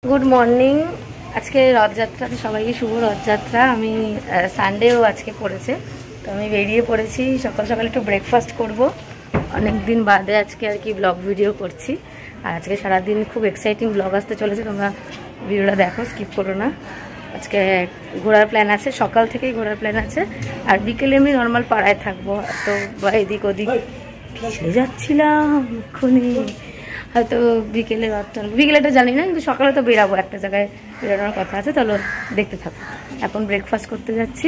Good morning. আজকে রথযাত্রা, তো সবাইকে শুভ রথযাত্রা। আমি সানডেও আজকে পড়েছে, তো আমি বেরিয়ে পড়েছি। সকাল সকাল একটু ব্রেকফাস্ট করব, অনেক দিন বাদে আজকে আর কি ব্লগ ভিডিও করছি। আর আজকে সারাদিন খুব এক্সাইটিং ব্লগ আসতে চলেছে, তোমরা ভিডিওটা দেখো, স্কিপ করো না। আজকে ঘোরার প্ল্যান আছে, সকাল থেকেই ঘোরার প্ল্যান আছে। আর বিকেলে আমি নর্মাল পাড়ায় থাকবো, তো এদিক ওদিক যাচ্ছিলাম এক্ষুনি। হয়তো বিকেলেটা জানি না, কিন্তু সকালে তো বেরাবো, একটা জায়গায় বেরোনোর কথা আছে। চলো দেখতে থাকো। এখন ব্রেকফাস্ট করতে যাচ্ছি,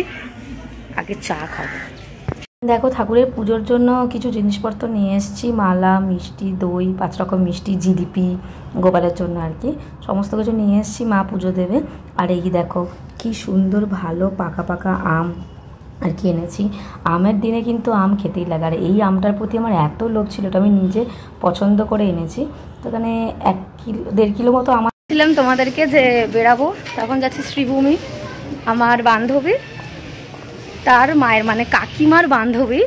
আগে চা খাবো। দেখো, ঠাকুরের পুজোর জন্য কিছু জিনিসপত্র নিয়ে এসেছি, মালা, মিষ্টি, দই, 5 রকম মিষ্টি, জিলিপি, গোপালের জন্য আর কি সমস্ত কিছু নিয়ে এসেছি। মা পুজো দেবে। আর এই দেখো কি সুন্দর ভালো পাকা পাকা আম আর কি এনেছি। আমের দিনে কিন্তু আম খেতেই লাগে, আর এই আমটার প্রতি আমার এত লোভ ছিল, এটা আমি নিজে পছন্দ করে এনেছি। তো এখানে 1-1.5 কিলো মতো আমার ছিলাম তোমাদেরকে যে বেরাবো। তখন যাচ্ছি শ্রীভূমি, আমার বান্ধবী, তার মায়ের মানে কাকিমার বান্ধবী,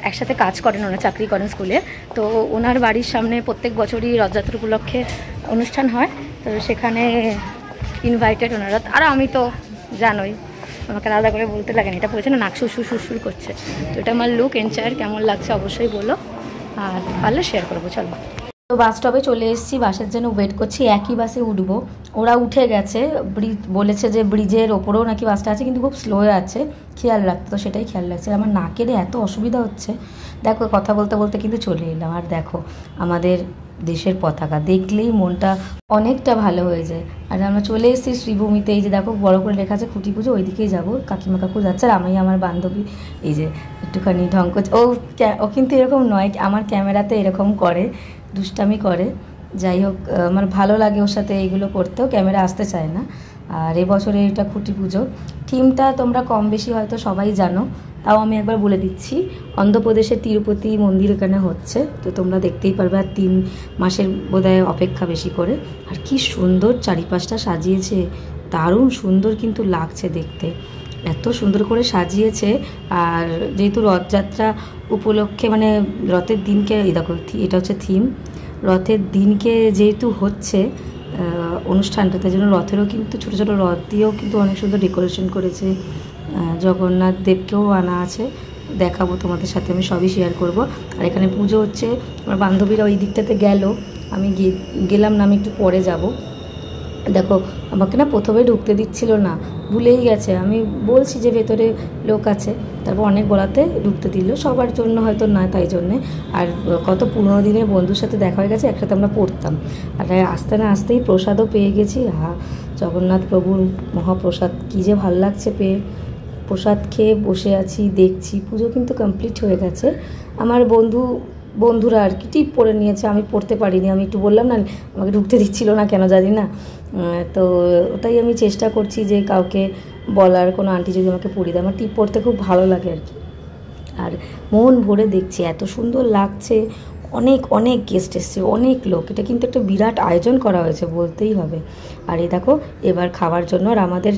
একসাথে কাজ করেন, ওনার চাকরি করেন স্কুলে। তো ওনার বাড়ির সামনে প্রত্যেক বছরই রথযাত্রা উপলক্ষে অনুষ্ঠান হয়, তো সেখানে ইনভাইটেড ওনারা। আর আমি তো জানোই, আমাকে আলাদা করে বলতে লাগে না। এটা বলছে না, নাক সুর করছে। তো এটা আমার লুক এনচার, কেমন লাগছে অবশ্যই বলো, আর পারলে শেয়ার করবো। চলো, তো বাস স্টপে চলে এসেছি, বাসের জন্য ওয়েট করছি। একই বাসে উঠবো, ওরা উঠে গেছে। বলেছে যে ব্রিজের ওপরেও নাকি বাসটা আছে, কিন্তু খুব স্লো আছে, খেয়াল রাখতে। তো সেটাই খেয়াল রাখছে। আমার নাকের এত অসুবিধা হচ্ছে, দেখো কথা বলতে বলতে কিন্তু চলে এলাম। আর দেখো আমাদের দেশের পতাকা দেখলেই মনটা অনেকটা ভালো হয়ে যায়। আর আমরা চলে এসেছি শ্রীভূমিতে। এই যে দেখো বড় করে লেখা আছে খুঁটি পুজো, ওইদিকেই যাবো। কাকিমা কাকু যাচ্ছে, আর আমি আমার বান্ধবী এই যে একটুখানি ঢং করছে। ও কিন্তু এরকম নয়, আমার ক্যামেরাতে এরকম করে, দুষ্টামি করে। যাই হোক, আমার ভালো লাগে ওর সাথে এইগুলো করতেও, ক্যামেরা আসতে চায় না। আর এবছরে এটা খুঁটি পুজো। থিমটা তোমরা কম বেশি হয়তো সবাই জানো, তাও আমি একবার বলে দিচ্ছি। অন্ধ্রপ্রদেশের তিরুপতি মন্দির এখানে হচ্ছে, তো তোমরা দেখতেই পারবে। আর 3 মাসের বোধহয় অপেক্ষা বেশি করে। আর কি সুন্দর চারিপাশটা সাজিয়েছে, দারুণ সুন্দর কিন্তু লাগছে দেখতে, এত সুন্দর করে সাজিয়েছে। আর যেহেতু রথযাত্রা উপলক্ষে মানে রথের দিনকে, এই দেখো এটা হচ্ছে থিম, রথের দিনকে যেহেতু হচ্ছে অনুষ্ঠানটা, তাই জন্য রথেরও কিন্তু ছোটো ছোটো রথ দিয়েও কিন্তু অনেক সুন্দর ডেকোরেশন করেছে। জগন্নাথ দেবকেও আনা আছে, দেখাবো তোমাদের সাথে, আমি সবই শেয়ার করব। আর এখানে পুজো হচ্ছে, আমার বান্ধবীরা ওই দিকটাতে গেল, আমি গেলাম না, আমি একটু পরে যাব। দেখো আমাকে না প্রথমে ঢুকতে দিচ্ছিল না, ভুলেই গেছে। আমি বলছি যে ভেতরে লোক আছে, তারপর অনেক বলাতে ঢুকতে দিল। সবার জন্য হয়তো না, তাই জন্যে। আর কত পুরোনো দিনের বন্ধুর সাথে দেখা হয়ে গেছে, একসাথে আমরা পড়তাম। আর আসতে না আসতেই প্রসাদও পেয়ে গেছি। জগন্নাথ প্রভুর মহাপ্রসাদ কী যে ভাল লাগছে পেয়ে। প্রসাদ খেয়ে বসে আছি, দেখছি। পুজো কিন্তু কমপ্লিট হয়ে গেছে। আমার বন্ধুরা আর কি টিপ পরে নিয়েছে, আমি পড়তে পারিনি। আমি একটু বললাম না, আমাকে ঢুকতে দিচ্ছিল না কেন জানি না। তো ওটাই আমি চেষ্টা করছি যে কাউকে বলার, কোনো আন্টি যদি আমাকে পড়িয়ে দেয়। আমার টিপ পড়তে খুব ভালো লাগে আর কি। আর মন ভরে দেখছি, এত সুন্দর লাগছে। অনেক অনেক গেস্ট এসছে, অনেক লোক। এটা কিন্তু একটা বিরাট আয়োজন করা হয়েছে বলতেই হবে। আর এই দেখো এবার খাওয়ার জন্য, আর আমাদের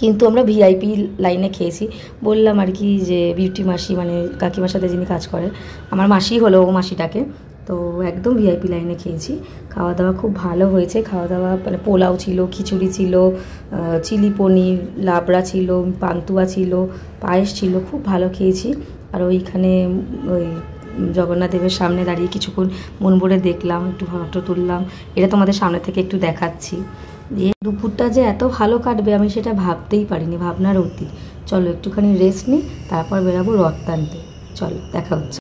কিন্তু আমরা ভিআইপি লাইনে খেয়েছি। বললাম আর কি যে বিউটি মাসি, মানে কাকিমার সাথে যিনি কাজ করে, আমার মাসি হলো ও মাসিটাকে, তো একদম ভিআইপি লাইনে খেয়েছি। খাওয়া দাওয়া খুব ভালো হয়েছে। খাওয়া দাওয়া মানে পোলাও ছিল, খিচুড়ি ছিল, চিলি পনির, লাবড়া ছিল, পান্তুয়া ছিল, পায়েস ছিল, খুব ভালো খেয়েছি। আর ওইখানে ওই জগন্নাথ দেবের সামনে দাঁড়িয়ে কিছুক্ষণ মন ভরে দেখলাম, একটু ফটো তুললাম। এটা তোমাদের সামনে থেকে একটু দেখাচ্ছি। দিয়ে দুপুরটা যে এত ভালো কাটবে আমি সেটা ভাবতেই পারিনি, ভাবনার অতীত। চলো একটুখানি রেস্ট নিই, তারপর বেরাবো রথ টানতে। চলো দেখা হচ্ছে।